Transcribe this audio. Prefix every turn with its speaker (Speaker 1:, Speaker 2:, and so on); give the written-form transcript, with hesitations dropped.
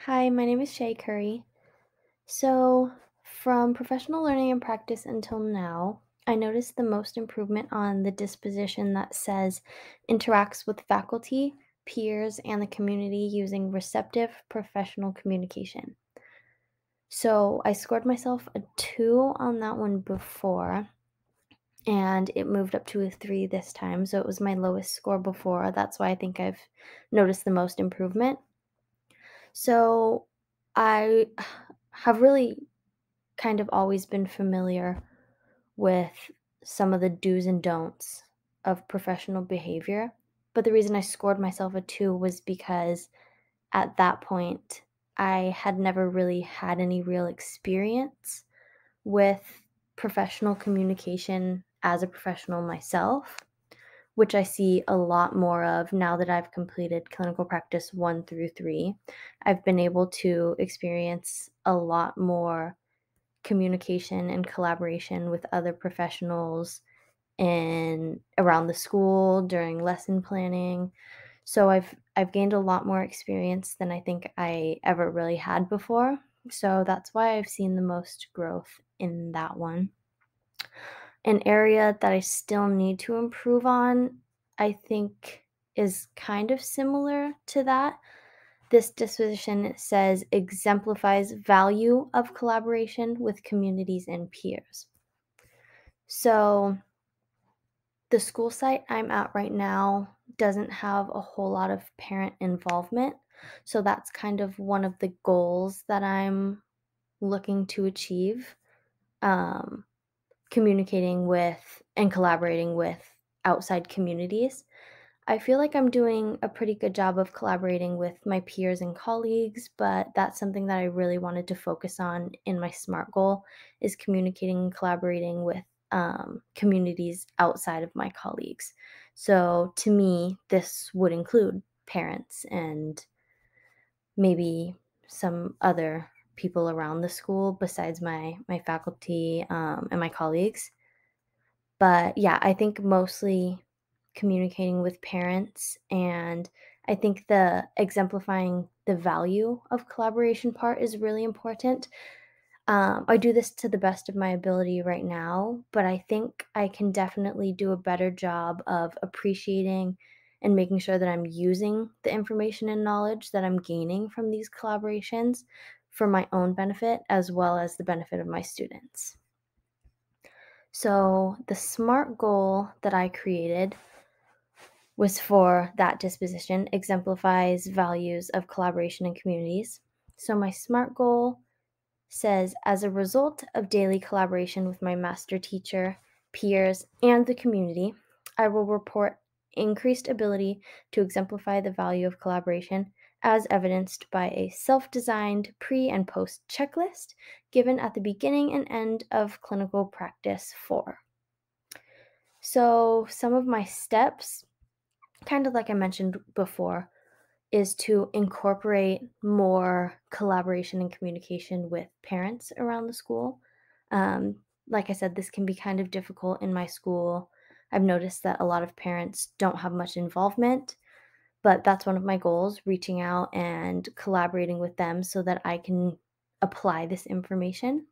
Speaker 1: Hi, my name is Shay Curry. So, from professional learning and practice until now, I noticed the most improvement on the disposition that says interacts with faculty, peers, and the community using receptive professional communication. So, I scored myself a 2 on that one before, and it moved up to a 3 this time. So, it was my lowest score before. That's why I think I've noticed the most improvement. So, I have really kind of always been familiar with some of the do's and don'ts of professional behavior. But the reason I scored myself a 2 was because at that point, I had never really had any real experience with professional communication as a professional myself, which I see a lot more of now that I've completed clinical practice 1 through 3. I've been able to experience a lot more communication and collaboration with other professionals and around the school during lesson planning. So I've gained a lot more experience than I think I ever really had before. So that's why I've seen the most growth in that one. An area that I still need to improve on, I think, is kind of similar to that. This disposition says exemplifies value of collaboration with communities and peers. So, the school site I'm at right now doesn't have a whole lot of parent involvement. So, that's kind of one of the goals that I'm looking to achieve. Um, Communicating with and collaborating with outside communities. I feel like I'm doing a pretty good job of collaborating with my peers and colleagues, but that's something that I really wanted to focus on in my SMART goal is communicating and collaborating with communities outside of my colleagues. So to me, this would include parents and maybe some other people around the school besides my faculty and my colleagues. But yeah, I think mostly communicating with parents, and I think the exemplifying the value of collaboration part is really important. I do this to the best of my ability right now, but I think I can definitely do a better job of appreciating and making sure that I'm using the information and knowledge that I'm gaining from these collaborations for my own benefit as well as the benefit of my students. So, the SMART goal that I created was for that disposition, exemplifies values of collaboration and communities. So, my SMART goal says, as a result of daily collaboration with my master teacher, peers, and the community, I will report increased ability to exemplify the value of collaboration as evidenced by a self designed pre and post checklist given at the beginning and end of clinical practice 4. So, some of my steps, kind of like I mentioned before, is to incorporate more collaboration and communication with parents around the school. Like I said, this can be kind of difficult in my school. I've noticed that a lot of parents don't have much involvement, but that's one of my goals, reaching out and collaborating with them so that I can apply this information.